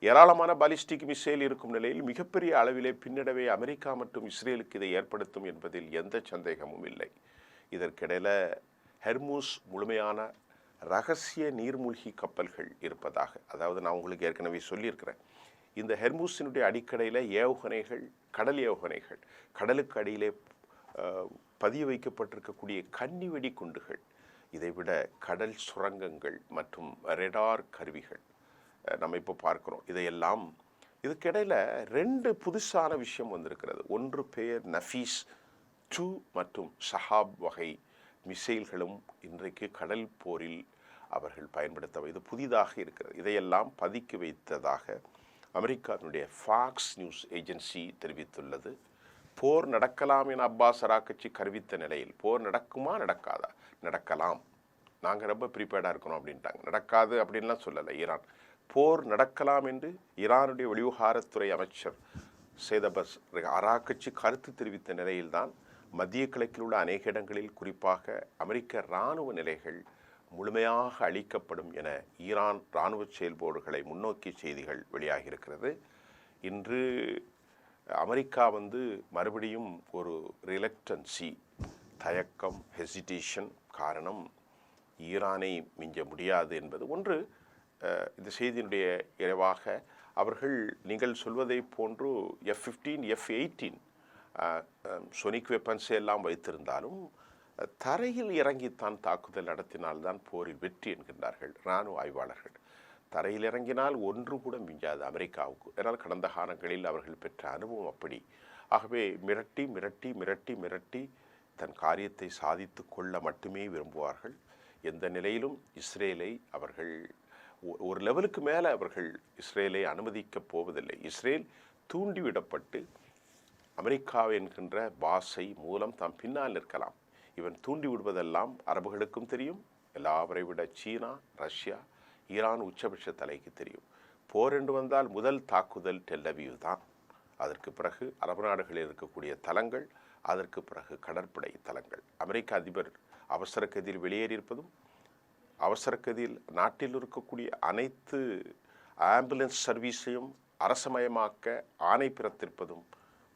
ஏராளமான ballistic missile இருக்கும் நிலையில் மிகப்பெரிய அளவிலே பின்னடைவை அமெரிக்கா மற்றும் இஸ்ரேலுக்கு இதை ஏற்படுத்தும் என்பதில் எந்த சந்தேகமும் இல்லை. இதற்கிடையில் ஹெர்மூஸ் முழுமையான ரகசிய நீர்மூழ்கி கப்பல்கள் இருப்பதாக, அதாவது நான் உங்களுக்கு ஏற்கனவே சொல்லியிருக்கிறேன், இந்த ஹெர்மூஸினுடைய அடிக்கடையில் ஏவுகணைகள், கடல் ஏவுகணைகள், கடலுக்கு அடியிலே பதிய வைக்கப்பட்டிருக்கக்கூடிய கன்னி வெடி குண்டுகள், இதைவிட கடல் சுரங்கங்கள் மற்றும் ரெடார் கருவிகள் நம்ம இப்போ பார்க்குறோம். இதையெல்லாம் இதுக்கிடையில் 2 புதுசான விஷயம் வந்திருக்கிறது. ஒன்று பேர் நஃபீஸ் 2 மற்றும் ஷஹாப் வகை மிசைல்களும் இன்றைக்கு கடல் போரில் அவர்கள் பயன்படுத்த இது புதிதாக இருக்கிறது. இதையெல்லாம் பதுக்கி வைத்ததாக அமெரிக்காவினுடைய ஃபாக்ஸ் நியூஸ் ஏஜென்சி தெரிவித்துள்ளது. போர் நடக்கலாம் என அப்பாஸ் அராக்கட்சி கருவித்த நிலையில் போர் நடக்குமா நடக்காதா? நடக்கலாம், நாங்கள் ரொம்ப ப்ரீப்பேர்டாக இருக்கணும் அப்படின்ட்டாங்க. நடக்காது அப்படின்லாம் சொல்லலை ஈரான். போர் நடக்கலாம் என்று ஈரானுடைய வெளிவிவகாரத்துறை அமைச்சர் சேதபஸ் அராக்கட்சி கருத்து தெரிவித்த நிலையில்தான் மத்திய கிழக்கில் உள்ள அநேக இடங்களில் குறிப்பாக அமெரிக்க இராணுவ நிலைகள் முழுமையாக அழிக்கப்படும் என ஈரான் இராணுவ செயல்பாடுகளை முன்னோக்கி செய்திகள் வெளியாகியிருக்கிறது. இன்று அமெரிக்கா மறுபடியும் ஒரு ரிலக்டன்சி, தயக்கம், ஹெசிடேஷன், காரணம் ஈரானை மிஞ்ச முடியாது என்பது ஒன்று. இந்த செய்தியினுடைய இறைவாக அவர்கள் நீங்கள் சொல்வதை போன்று F-15, F-18 சொனிக் வெப்பன்ஸை எல்லாம் வைத்திருந்தாலும் தரையில் இறங்கித்தான் தாக்குதல் நடத்தினால்தான் போரில் வெற்றி என்கின்றார்கள் இராணுவ ஆய்வாளர்கள். தரையில் இறங்கினால் ஒன்று கூட மிஞ்சாது அமெரிக்காவுக்கு. ஏன்னால் கடந்த காலங்களில் அவர்கள் பெற்ற அனுபவம் அப்படி. ஆகவே மிரட்டி மிரட்டி மிரட்டி மிரட்டி தன் காரியத்தை சாதித்து கொள்ள மட்டுமே விரும்புவார்கள். எந்த நிலையிலும் இஸ்ரேலை அவர்கள் ஒரு லெவலுக்கு மேலே அவர்கள் இஸ்ரேலை அனுமதிக்கப் போவதில்லை. இஸ்ரேல் தூண்டிவிடப்பட்டு அமெரிக்கா என்கின்ற பாஷை மூலம் தாம் பின்னால் நிற்கலாம். இவன் தூண்டி விடுவதெல்லாம் அரபுகளுக்கும் தெரியும், எல்லாவரை விட சீனா, ரஷ்யா, ஈரான் உச்சபட்ச தலைக்கு தெரியும். போர் என்று வந்தால் முதல் தாக்குதல் டெல் அவீவ் தான். அதற்கு பிறகு அரபு நாடுகளில் இருக்கக்கூடிய தளங்கள், அதற்கு பிறகு கடற்படை தளங்கள். அமெரிக்க அதிபர் அவசரக்கதியில் வெளியேறியிருப்பதும், அவசரக்கதியில் நாட்டில் இருக்கக்கூடிய அனைத்து ஆம்புலன்ஸ் சர்வீஸையும் அரசமயமாக்க ஆணை பிறத்திருப்பதும்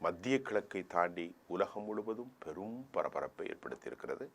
மத்திய கிழக்கை தாண்டி உலகம் முழுவதும் பெரும் பரபரப்பை ஏற்படுத்தியிருக்கிறது.